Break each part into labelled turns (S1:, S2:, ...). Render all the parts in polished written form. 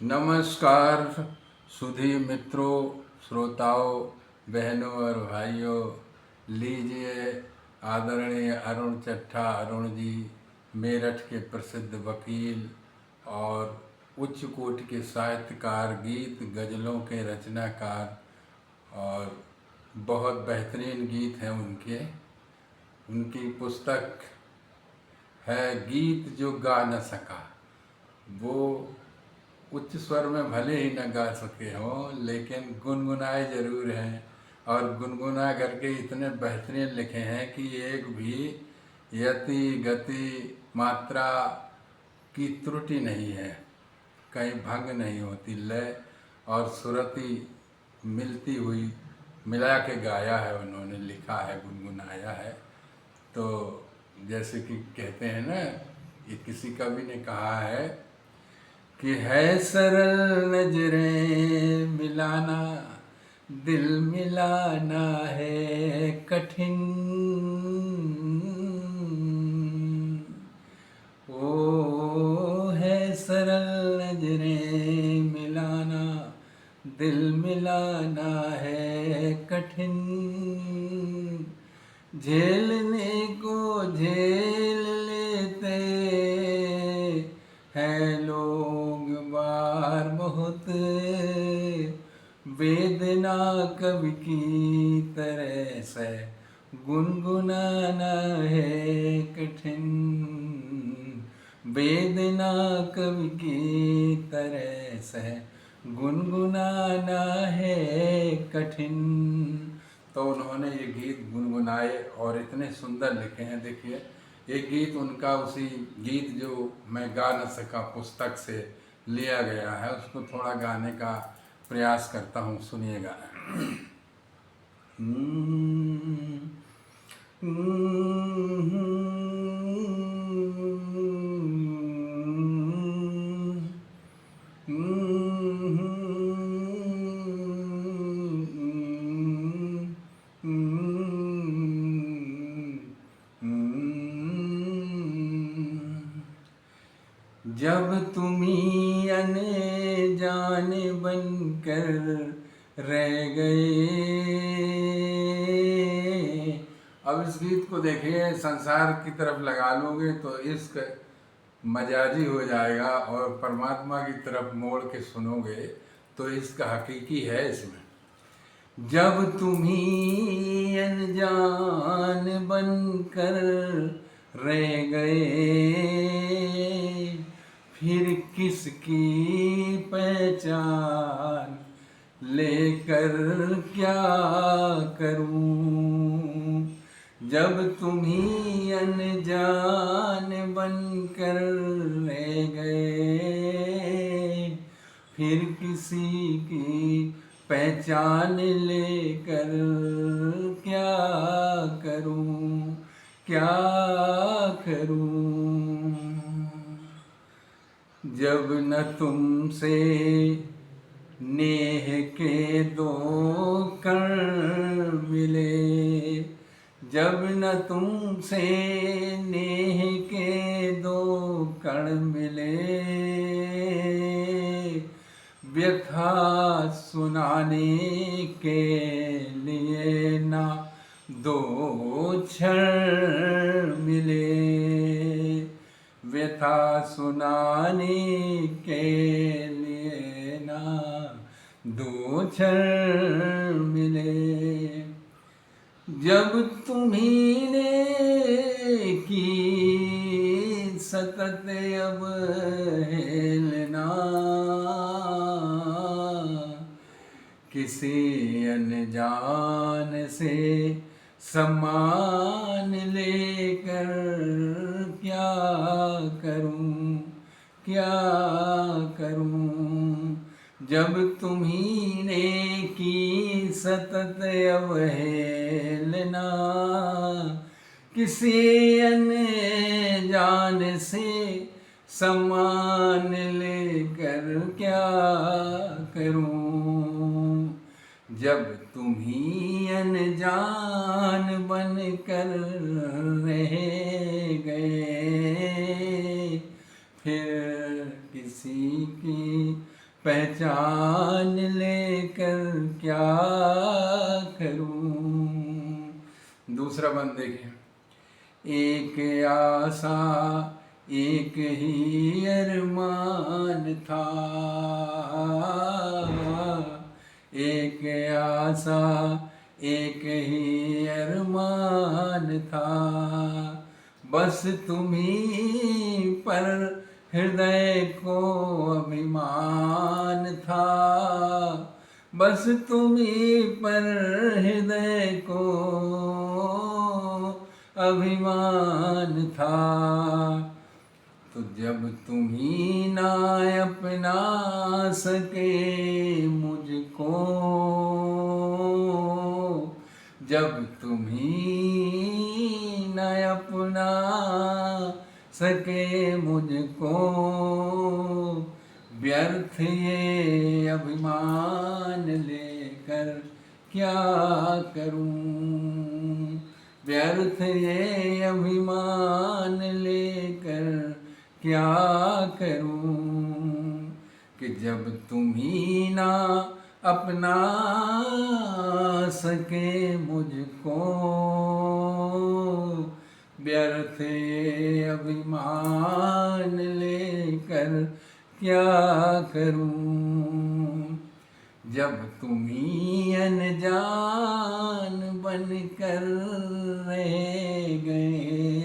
S1: नमस्कार सुधी मित्रों, श्रोताओं, बहनों और भाइयों। लीजिए, आदरणीय अरुण चट्टा अरुण जी, मेरठ के प्रसिद्ध वकील और उच्च कोटि के साहित्यकार, गीत गज़लों के रचनाकार, और बहुत बेहतरीन गीत हैं उनके। उनकी पुस्तक है गीत जो गा न सका। वो उच्च स्वर में भले ही न गा सके हों, लेकिन गुनगुनाए ज़रूर हैं, और गुनगुना करके इतने बेहतरीन लिखे हैं कि एक भी यति गति मात्रा की त्रुटि नहीं है, कहीं भंग नहीं होती। लय और सुरति मिलती हुई मिला के गाया है उन्होंने, लिखा है, गुनगुनाया है। तो जैसे कि कहते हैं ना, ये किसी कवि ने कहा है कि है सरल नजरें मिलाना, दिल मिलाना है कठिन। ओ है सरल नजरें मिलाना, दिल मिलाना है कठिन। झेलने को झेल लेते हैं लोग बार बहुत, वेदना कवि की तरह से गुनगुनाना है कठिन। वेदना कवि की तरह से गुनगुनाना है कठिन। तो उन्होंने ये गीत गुनगुनाए और इतने सुंदर लिखे हैं। देखिए, एक गीत उनका उसी गीत जो मैं गा न सका पुस्तक से लिया गया है, उसको थोड़ा गाने का प्रयास करता हूँ, सुनिएगा। जब तुम्ही अनजान बनकर रह गए। अब इस गीत को देखिए, संसार की तरफ लगा लोगे तो इश्क मजाजी हो जाएगा, और परमात्मा की तरफ मोड़ के सुनोगे तो इसका हकीकी है इसमें। जब तुम्ही अनजान बनकर रह गए, फिर किसकी पहचान लेकर क्या करूं। जब तुम्ही अनजान बनकर रह गए, फिर किसी की पहचान लेकर क्या करूं, क्या करूं। जब न तुमसे नेह के दो कण मिले, जब न तुमसे नेह के दो कण मिले, व्यथा सुनाने के लिए ना दो क्षण मिले, व्यथा सुनाने के लिए ना दो क्षण मिले। जब तुम्ही ने की सतत अवहेलना, किसी अनजान से सम्मान लेकर क्या करूं, क्या करूं। जब तुम्ही ने की सतत अवहेलना, किसी अनजान से सम्मान लेकर क्या करूं। जब तुम्ही अनजान बनकर रह गए, फिर किसी की पहचान लेकर क्या करूं। दूसरा बंद देखिए। एक आशा एक ही अरमान था, एक आशा एक ही अरमान था, बस तुम्ही पर हृदय को अभिमान था, बस तुम्ही पर हृदय को अभिमान था। तो जब तुम्ही ना अपना सके मुझको, जब तुम्ही न अपना सके मुझको, व्यर्थ ये अभिमान लेकर क्या करूं, व्यर्थ ये अभिमान लेकर क्या करूं, कि जब तुम्ही ना अपना सके मुझको, व्यर्थ ये अभिमान लेकर क्या करूं। जब तुम्ही अनजान बनकर रह गए,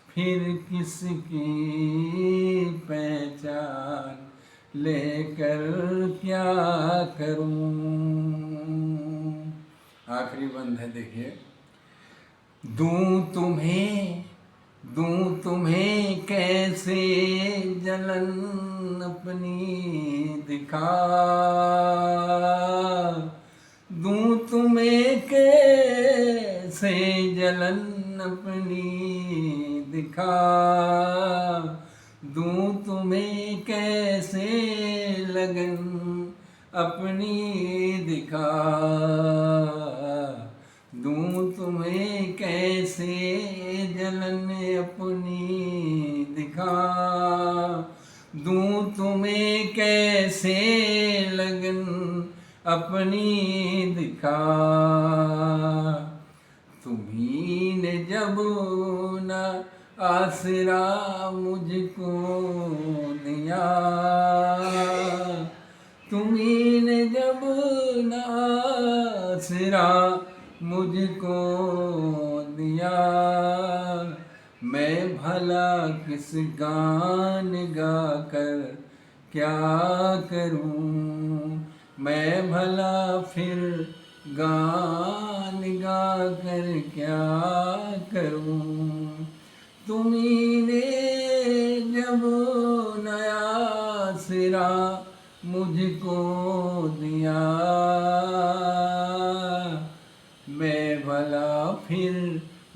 S1: फिर किसकी पहचान लेकर क्या करूं। आखिरी बंद है, देखिए। दूं तुम्हें कैसे जलन अपनी दिखा, दूं तुम्हें कैसे जलन अपनी दिखा, दूं तुम्हें कैसे लगन अपनी दिखा, दूं तुम्हें कैसे जलन अपनी दिखा, दूं तुम्हें कैसे लगन अपनी दिखा। तुम्ही ने जब न आसरा मुझको दिया, तुम्ही ने जब न आसरा मुझको दिया, मैं भला किस गान गाकर क्या करूं, मैं भला फिर गान गाकर क्या करूं। तुम्ही ने जब नया सिरा मुझको दिया, मैं भला फिर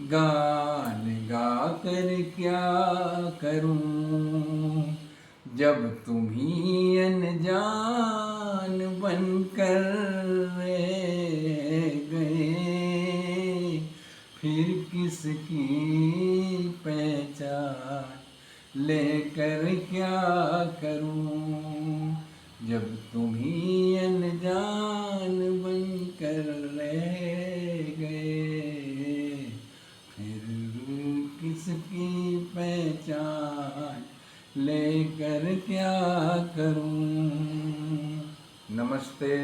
S1: गान गाकर क्या करूं। जब तुम्ही अनजान बनकर रह गए, फिर किसकी पहचान लेकर क्या करूं। जब तुम्ही अनजान बनकर रह गए, फिर किसकी पहचान लेकर क्या करूं। नमस्ते।